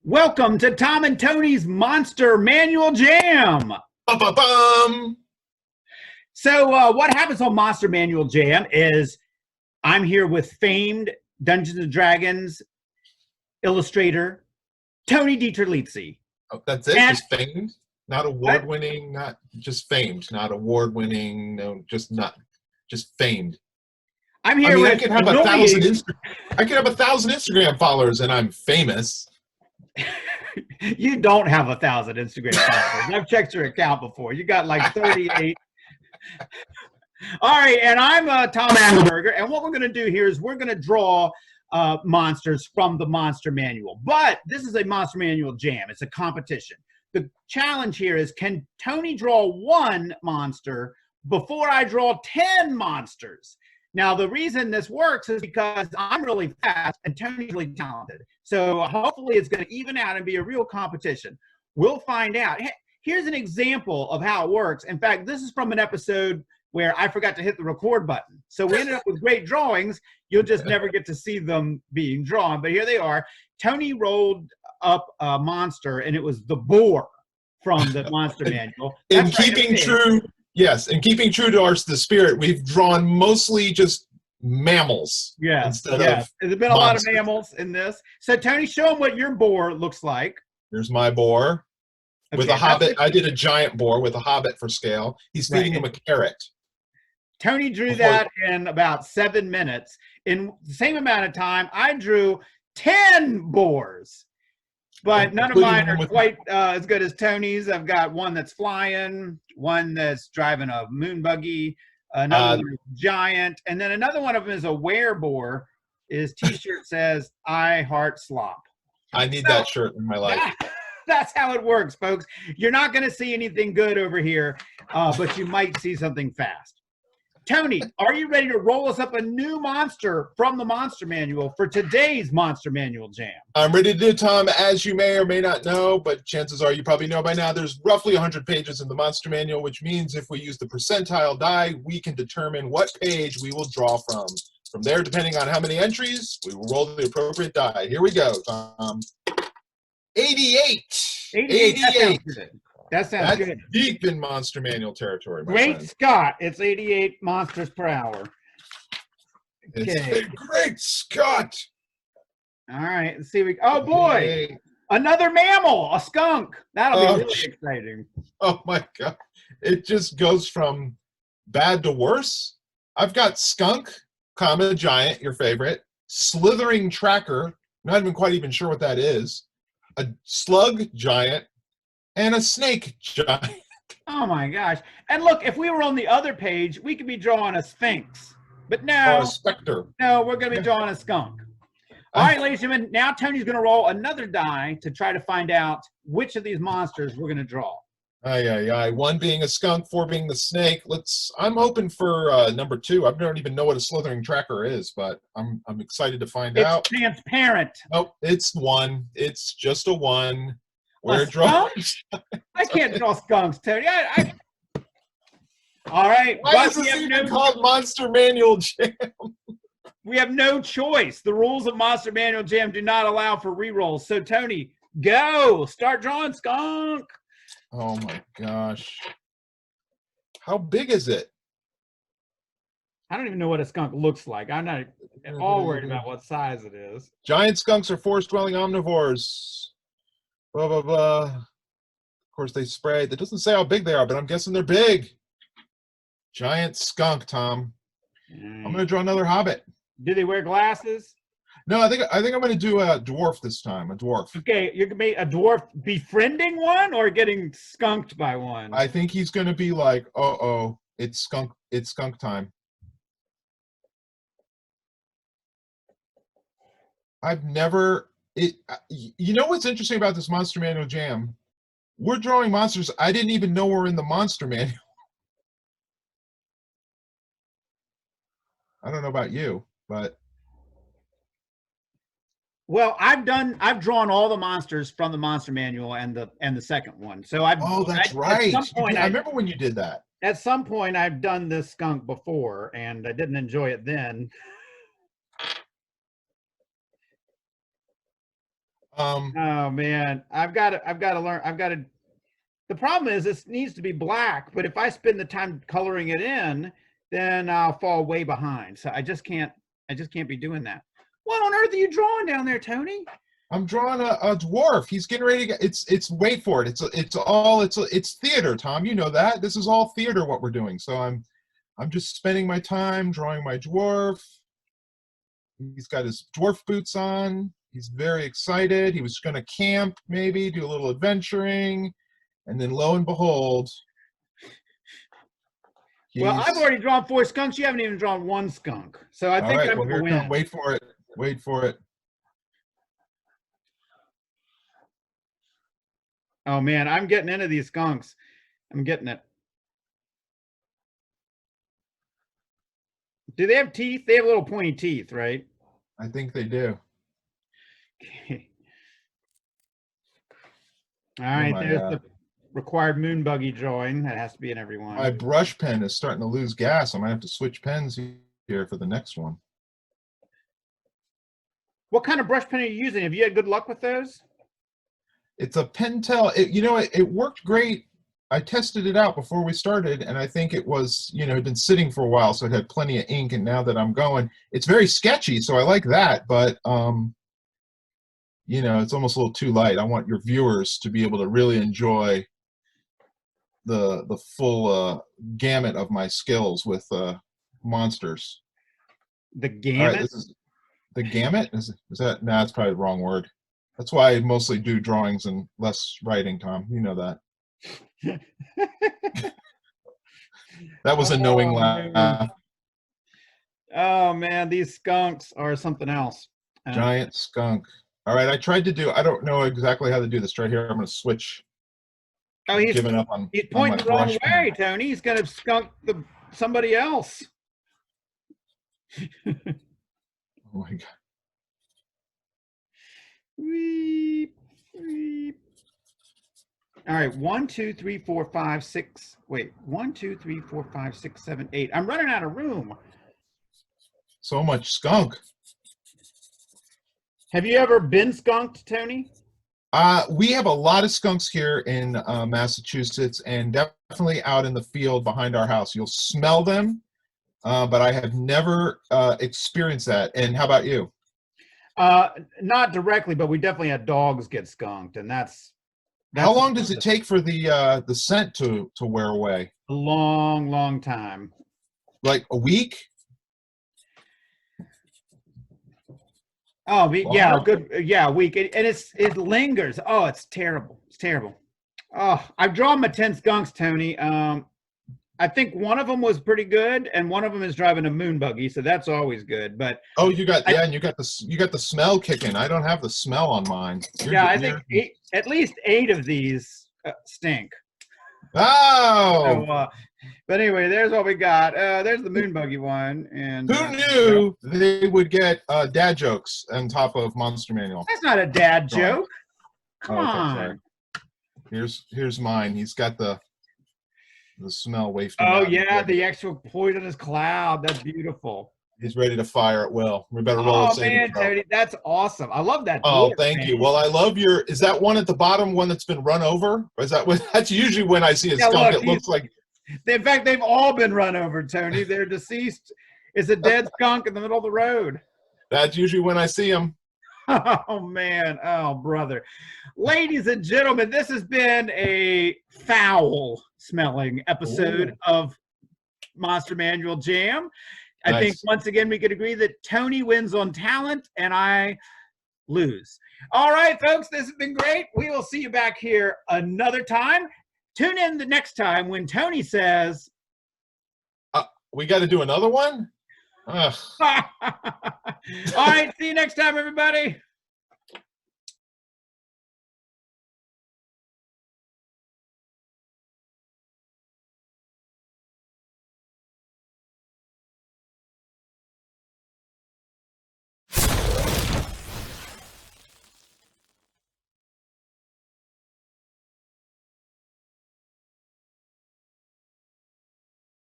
Welcome to Tom and Tony's Monster Manual Jam. Ba-ba-bum. So what happens on Monster Manual Jam is I'm here with famed Dungeons & Dragons illustrator, Tony DiTerlizzi. Oh, that's it? Just famed? Not award-winning, not just famed, not award-winning, no, just famed. I'm here with I could have 1,000 Instagram followers and I'm famous. You don't have 1,000 Instagram followers. I've checked your account before. You got like 38. All right, and I'm Tom Angleberger, and what we're going to do here is we're going to draw monsters from the Monster Manual. But this is a Monster Manual Jam. It's a competition. The challenge here is, can Tony draw one monster before I draw 10 monsters? Now, the reason this works is because I'm really fast and Tony's really talented. So hopefully it's going to even out and be a real competition. We'll find out. Here's an example of how it works. In fact, this is from an episode where I forgot to hit the record button. So we ended up with great drawings. You'll just never get to see them being drawn. But here they are. Tony rolled up a monster, and it was the boar from the Monster Manual. In keeping true to the spirit, we've drawn mostly just mammals. Yeah, there's been a lot of mammals in this. So Tony, show them what your boar looks like. Here's my boar with a hobbit. I did a giant boar with a hobbit for scale. He's feeding him a carrot. Tony drew that in about 7 minutes. In the same amount of time, I drew 10 boars. But none of mine are quite as good as Tony's. I've got one that's flying, one that's driving a moon buggy, another one is giant, and then another one of them is a were-boar. His t-shirt says, "I heart slop." I need that shirt in my life. That's how it works, folks. You're not going to see anything good over here, but you might see something fast. Tony, are you ready to roll us up a new monster from the Monster Manual for today's Monster Manual Jam? I'm ready to do it, Tom. As you may or may not know, but chances are you probably know by now, there's roughly 100 pages in the Monster Manual, which means if we use the percentile die, we can determine what page we will draw from. From there, depending on how many entries, we will roll the appropriate die. Here we go, Tom. 88. 88. That sounds good. Deep in Monster Manual territory. Great Scott. It's 88 monsters per hour. Okay. Great Scott. All right. Let's see. Oh, boy. Another mammal. A skunk. That'll be really exciting. Oh, my God. It just goes from bad to worse. I've got skunk, comma, giant, your favorite. Slithering tracker. Not even quite even sure what that is. A slug, giant. And a snake giant. Oh my gosh. And look, if we were on the other page, we could be drawing a sphinx. But no. Or a specter. No, we're going to be drawing a skunk. All right, ladies and gentlemen, now Tony's going to roll another die to try to find out which of these monsters we're going to draw. One being a skunk, 4 being the snake. I'm hoping for number 2. I don't even know what a slithering tracker is, but I'm excited to find out. It's transparent. Oh, it's 1. It's just a 1. We're drawing. I can't draw skunks, Tony. All right. Why is this even called Monster Manual Jam? We have no choice. The rules of Monster Manual Jam do not allow for rerolls. So, Tony, go. Start drawing skunk. Oh, my gosh. How big is it? I don't even know what a skunk looks like. I'm not at all worried about what size it is. Giant skunks are forest-dwelling omnivores. Blah, blah, blah. Of course, they spray. That doesn't say how big they are, but I'm guessing they're big. Giant skunk, Tom. I'm going to draw another hobbit. Do they wear glasses? No, I think I'm going to do a dwarf this time. A dwarf. Okay, you're going to be a dwarf befriending one or getting skunked by one? I think he's going to be like, uh-oh, it's skunk time. You know what's interesting about this Monster Manual Jam? We're drawing monsters I didn't even know were in the Monster Manual. I don't know about you, but well, I've drawn all the monsters from the Monster Manual and the second one. So that's right. I remember when you did that. At some point, I've done this skunk before, and I didn't enjoy it then. Oh man, I've got to learn. The problem is this needs to be black, but if I spend the time coloring it in, then I'll fall way behind. So I just can't be doing that. What on earth are you drawing down there, Tony? I'm drawing a dwarf. He's getting ready to get. It's wait for it. It's theater, Tom. You know that. This is all theater what we're doing. So I'm just spending my time drawing my dwarf. He's got his dwarf boots on. He's very excited. He was going to camp, maybe do a little adventuring, and then lo and behold, well, I've already drawn 4 skunks. You haven't even drawn 1 skunk. So I think I'm going to win. Wait for it. Wait for it. Oh man, I'm getting into these skunks. I'm getting it. Do they have teeth? They have little pointy teeth, right? I think they do. Okay. All right, there's the required moon buggy drawing. That has to be in every one. My brush pen is starting to lose gas. I might have to switch pens here for the next one. What kind of brush pen are you using? Have you had good luck with those? It's a Pentel. It worked great. I tested it out before we started, and I think it was, it had been sitting for a while, so it had plenty of ink, and now that I'm going, it's very sketchy, so I like that, but, it's almost a little too light. I want your viewers to be able to really enjoy the full gamut of my skills with monsters. The gamut? All right, the gamut? Is that? No, that's probably the wrong word. That's why I mostly do drawings and less writing, Tom. You know that. That was a knowing laugh. Oh man, these skunks are something else. Giant skunk. All right, I tried to do. I don't know exactly how to do this. Right here, I'm going to switch. Oh, he's giving up on. He's pointing the wrong way, Tony. He's going to skunk somebody else. Oh my God. Weep, weep. All right, 1, 2, 3, 4, 5, 6. Wait, 1, 2, 3, 4, 5, 6, 7, 8. I'm running out of room. So much skunk. Have you ever been skunked, Tony? We have a lot of skunks here in Massachusetts, and definitely out in the field behind our house. You'll smell them, but I have never experienced that. And how about you? Not directly, but we definitely had dogs get skunked, and that's how long does it take for the scent to wear away? A long time. Like a week? Oh, yeah, good. Yeah, a week, and it lingers. Oh, it's terrible. It's terrible. Oh, I've drawn my 10 skunks, Tony. I think one of them was pretty good, and one of them is driving a moon buggy, so that's always good. But oh, you got and you got the smell kicking. I don't have the smell on mine. I think at least 8 of these stink. Oh. So, but anyway, there's what we got. There's the moon buggy one, and who knew they would get dad jokes on top of Monster Manual? That's not a dad joke. Come on. Sorry. Here's mine. He's got the smell wafting. Oh yeah, the actual poisonous cloud. That's beautiful. He's ready to fire at will. We better roll. Oh man, Tony, that's awesome. I love that. Oh, thank you. Well, I love your. Is that one at the bottom one that's been run over? Or is that what? That's usually when I see a skunk. It looks like. In fact, they've all been run over, Tony. They're deceased. It's a dead skunk in the middle of the road. That's usually when I see them. Oh man, oh brother. Ladies and gentlemen, this has been a foul smelling episode of Monster Manual Jam. I think once again we could agree that Tony wins on talent and I lose. All right, folks, this has been great. We will see you back here another time. Tune in the next time when Tony says, we got to do another one? all right, see you next time, everybody.